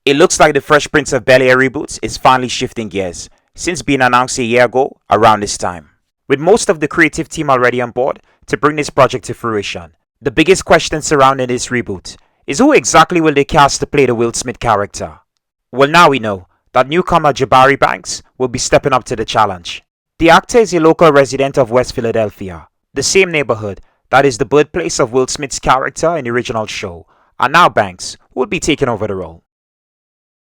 It looks like the Fresh Prince of Bel-Air Reboot is finally shifting gears, since being announced a year ago around this time. With most of the creative team already on board to bring this project to fruition, the biggest question surrounding this reboot is who exactly will they cast to play the Will Smith character? Well, now we know that newcomer Jabari Banks will be stepping up to the challenge. The actor is a local resident of West Philadelphia, the same neighborhood that is the birthplace of Will Smith's character in the original show, and now Banks will be taking over the role.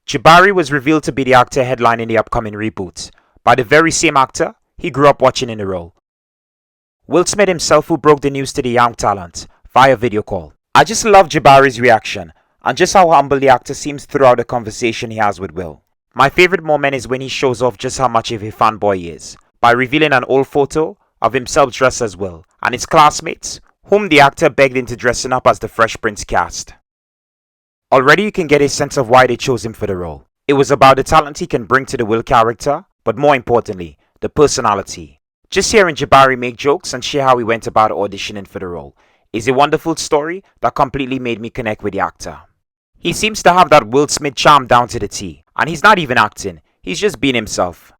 Jabari was revealed to be the actor headlining the upcoming reboot by the very same actor he grew up watching in the role. Will Smith himself, who broke the news to the young talent via video call. I just love Jabari's reaction and just how humble the actor seems throughout the conversation he has with Will. My favorite moment is when he shows off just how much of a fanboy he is by revealing an old photo of himself dressed as Will and his classmates, whom the actor begged into dressing up as the Fresh Prince cast. Already you can get a sense of why they chose him for the role. It was about the talent he can bring to the Will character, but more importantly, the personality. Just hearing Jabari make jokes and share how he went about auditioning for the role is a wonderful story that completely made me connect with the actor. He seems to have that Will Smith charm down to the T, and he's not even acting, he's just being himself.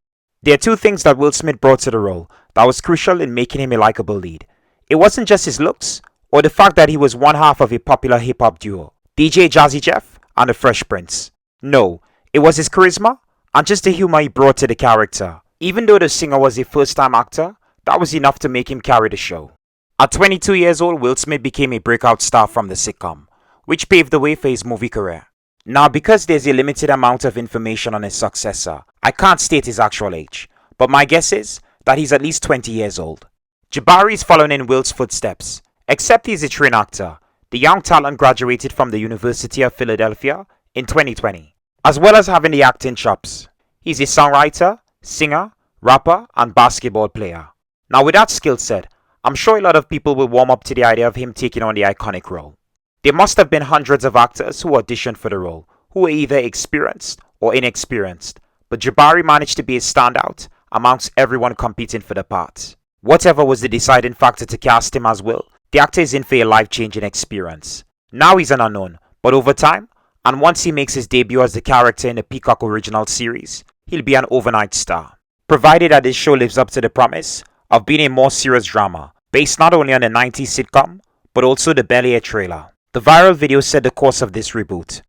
There are two things that Will Smith brought to the role that was crucial in making him a likable lead. It wasn't just his looks, or the fact that he was one half of a popular hip-hop duo, DJ Jazzy Jeff and the Fresh Prince. No, it was his charisma and just the humor he brought to the character. Even though the singer was a first-time actor, that was enough to make him carry the show. At 22 years old, Will Smith became a breakout star from the sitcom, which paved the way for his movie career. Now, because there's a limited amount of information on his successor, I can't state his actual age, but my guess is that he's at least 20 years old. Jabari is following in Will's footsteps. Except he's a trained actor, the young talent graduated from the University of Philadelphia in 2020. As well as having the acting chops, he's a songwriter, singer, rapper, and basketball player. Now with that skill set, I'm sure a lot of people will warm up to the idea of him taking on the iconic role. There must have been hundreds of actors who auditioned for the role, who were either experienced or inexperienced, but Jabari managed to be a standout amongst everyone competing for the part. Whatever was the deciding factor to cast him as Will, the actor is in for a life-changing experience. Now he's an unknown, but over time, and once he makes his debut as the character in the Peacock original series, he'll be an overnight star. Provided that this show lives up to the promise of being a more serious drama, based not only on the 90s sitcom, but also the Bel-Air trailer. The viral video set the course of this reboot.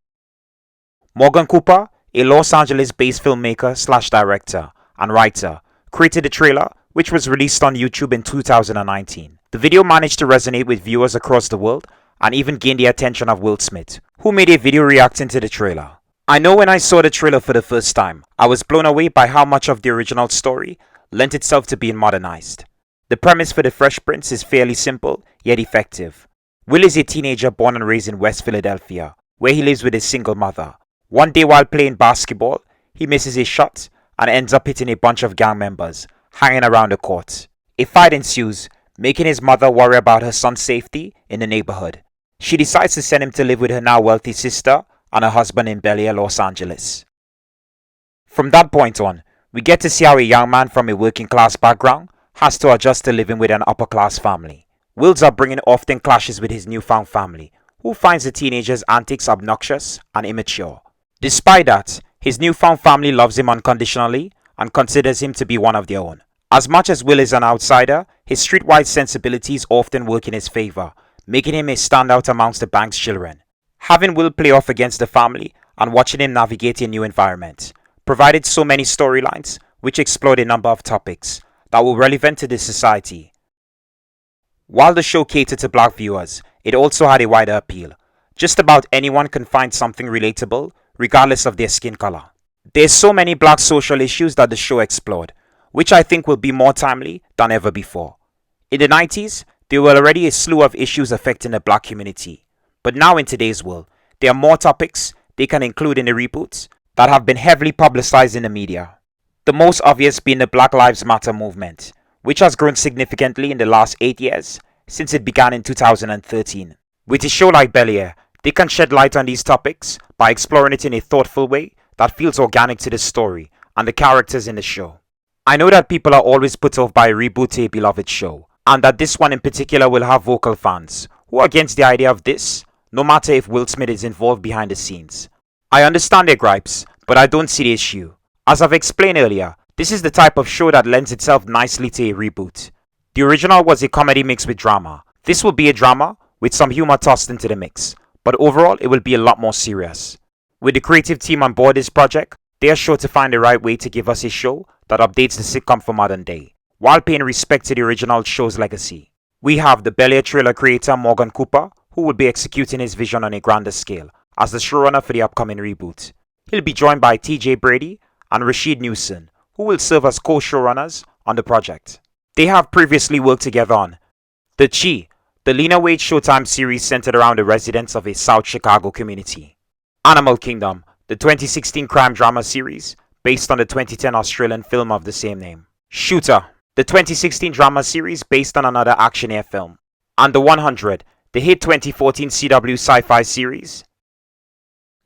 Morgan Cooper, a Los Angeles-based filmmaker / director and writer, created the trailer, which was released on YouTube in 2019. The video managed to resonate with viewers across the world and even gained the attention of Will Smith, who made a video reacting to the trailer. I know when I saw the trailer for the first time, I was blown away by how much of the original story lent itself to being modernized. The premise for the Fresh Prince is fairly simple, yet effective. Will is a teenager born and raised in West Philadelphia, where he lives with his single mother. One day while playing basketball, he misses a shot and ends up hitting a bunch of gang members hanging around the court. A fight ensues, making his mother worry about her son's safety in the neighborhood. She decides to send him to live with her now wealthy sister and her husband in Bel-Air, Los Angeles. From that point on, we get to see how a young man from a working class background has to adjust to living with an upper class family. Will's upbringing often clashes with his newfound family, who finds the teenager's antics obnoxious and immature. Despite that, his newfound family loves him unconditionally and considers him to be one of their own. As much as Will is an outsider, his streetwise sensibilities often work in his favor, making him a standout amongst the Banks children. Having Will play off against the family and watching him navigate a new environment provided so many storylines which explored a number of topics that were relevant to this society. While the show catered to black viewers, it also had a wider appeal. Just about anyone can find something relatable, regardless of their skin color. There's so many black social issues that the show explored, which I think will be more timely than ever before. In the 90s, there were already a slew of issues affecting the black community, but now in today's world, there are more topics they can include in the reboots that have been heavily publicized in the media. The most obvious being the Black Lives Matter movement, which has grown significantly in the last 8 years since it began in 2013. With a show like Bel-Air, they can shed light on these topics by exploring it in a thoughtful way that feels organic to the story and the characters in the show. I know that people are always put off by a reboot to a beloved show, and that this one in particular will have vocal fans who are against the idea of this, no matter if Will Smith is involved behind the scenes. I understand their gripes, but I don't see the issue. As I've explained earlier, this is the type of show that lends itself nicely to a reboot. The original was a comedy mixed with drama. This will be a drama with some humor tossed into the mix, but overall it will be a lot more serious. With the creative team on board this project, they are sure to find the right way to give us a show that updates the sitcom for modern day, while paying respect to the original show's legacy. We have the Bel-Air trailer creator Morgan Cooper, who will be executing his vision on a grander scale as the showrunner for the upcoming reboot. He'll be joined by TJ Brady and Rashid Newson, who will serve as co-showrunners on the project. They have previously worked together on The Chi, the Lena Waithe Showtime series centered around the residents of a South Chicago community. Animal Kingdom, the 2016 crime drama series based on the 2010 Australian film of the same name. Shooter, the 2016 drama series based on another actioneer film. And The 100, the hit 2014 CW sci-fi series.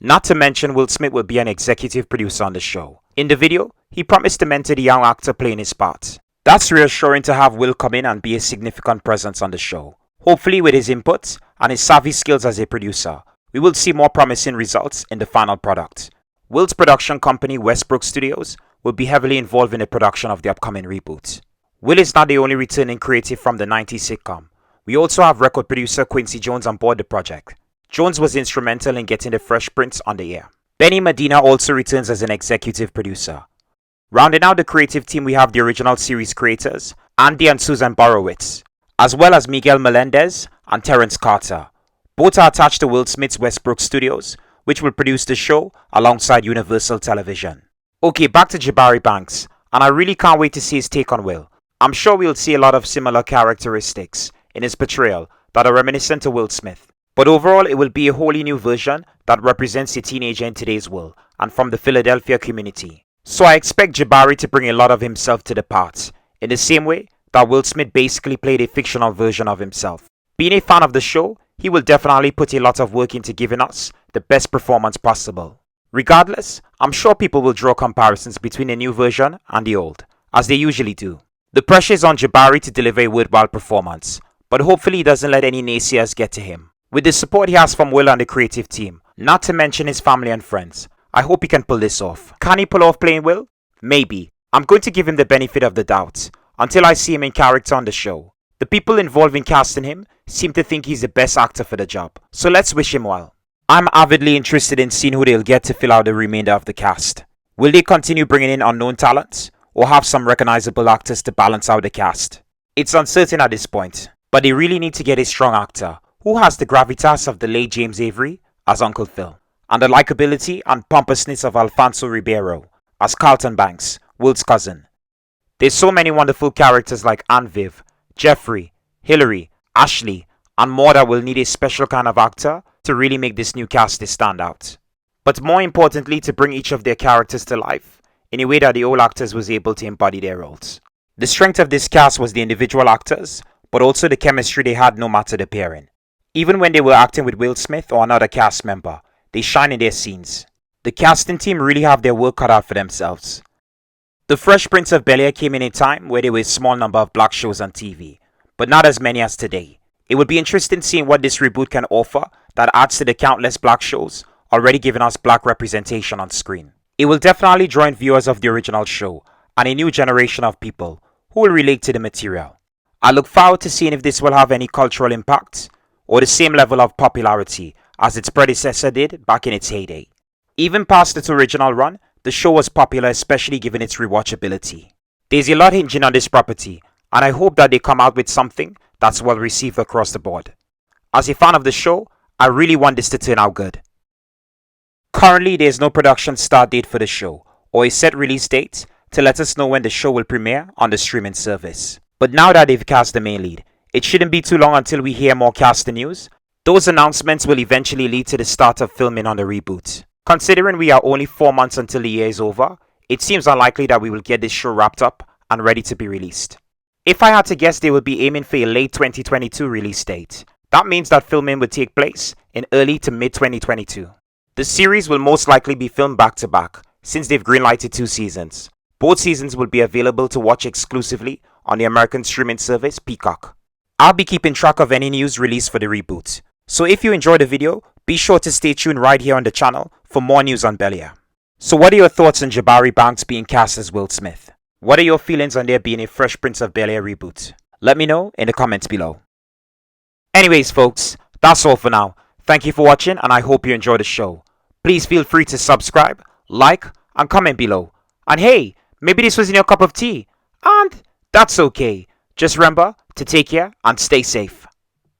Not to mention, Will Smith will be an executive producer on the show. In the video, he promised to mentor the young actor playing his part. That's reassuring to have Will come in and be a significant presence on the show. Hopefully with his input and his savvy skills as a producer, we will see more promising results in the final product. Will's production company Westbrook Studios will be heavily involved in the production of the upcoming reboot. Will is not the only returning creative from the 90s sitcom. We also have record producer Quincy Jones on board the project. Jones was instrumental in getting the Fresh Prince on the air. Benny Madina also returns as an executive producer. Rounding out the creative team, we have the original series creators, Andy and Susan Borowitz, as well as Miguel Melendez and Terrence Carter. Both are attached to Will Smith's Westbrook Studios, which will produce the show alongside Universal Television. Okay, back to Jabari Banks, and I really can't wait to see his take on Will. I'm sure we'll see a lot of similar characteristics in his portrayal that are reminiscent to Will Smith. But overall, it will be a wholly new version that represents a teenager in today's world and from the Philadelphia community. So I expect Jabari to bring a lot of himself to the part, in the same way that Will Smith basically played a fictional version of himself. Being a fan of the show, he will definitely put a lot of work into giving us the best performance possible. Regardless, I'm sure people will draw comparisons between the new version and the old, as they usually do. The pressure is on Jabari to deliver a worthwhile performance, but hopefully he doesn't let any naysayers get to him. With the support he has from Will and the creative team, not to mention his family and friends, I hope he can pull this off. Can he pull off playing Will? Maybe. I'm going to give him the benefit of the doubt until I see him in character on the show. The people involved in casting him seem to think he's the best actor for the job, so let's wish him well. I'm avidly interested in seeing who they'll get to fill out the remainder of the cast. Will they continue bringing in unknown talents, or have some recognizable actors to balance out the cast? It's uncertain at this point, but they really need to get a strong actor who has the gravitas of the late James Avery as Uncle Phil, and the likability and pompousness of Alfonso Ribeiro as Carlton Banks, Will's cousin. There's so many wonderful characters like Aunt Viv, Jeffrey, Hillary, Ashley, and more that will need a special kind of actor to really make this new cast stand out. But more importantly, to bring each of their characters to life in a way that the old actors was able to embody their roles. The strength of this cast was the individual actors, but also the chemistry they had no matter the pairing. Even when they were acting with Will Smith or another cast member, they shine in their scenes. The casting team really have their work cut out for themselves. The Fresh Prince of Bel-Air came in a time where there were a small number of black shows on TV, but not as many as today. It would be interesting seeing what this reboot can offer that adds to the countless black shows already giving us black representation on screen. It will definitely draw in viewers of the original show and a new generation of people who will relate to the material. I look forward to seeing if this will have any cultural impact or the same level of popularity as its predecessor did back in its heyday. Even past its original run, the show was popular, especially given its rewatchability. There's a lot hinging on this property, and I hope that they come out with something that's well received across the board. As a fan of the show, I really want this to turn out good. Currently, there's no production start date for the show, or a set release date to let us know when the show will premiere on the streaming service. But now that they've cast the main lead, it shouldn't be too long until we hear more casting news. Those announcements will eventually lead to the start of filming on the reboot. Considering we are only 4 months until the year is over, it seems unlikely that we will get this show wrapped up and ready to be released. If I had to guess, they will be aiming for a late 2022 release date. That means that filming will take place in early to mid 2022. The series will most likely be filmed back to back, since they've greenlighted 2 seasons. Both seasons will be available to watch exclusively on the American streaming service Peacock. I'll be keeping track of any news released for the reboot, So if you enjoyed the video, be sure to stay tuned right here on the channel for more news on Bel-Air. So what are your thoughts on Jabari Banks being cast as Will Smith? What are your feelings on there being a Fresh Prince of Bel-Air reboot? Let me know in the comments below. Anyways folks, that's all for now. Thank you for watching and I hope you enjoyed the show. Please feel free to subscribe, like, and comment below. And hey, maybe this wasn't your cup of tea. And that's okay. Just remember to take care and stay safe.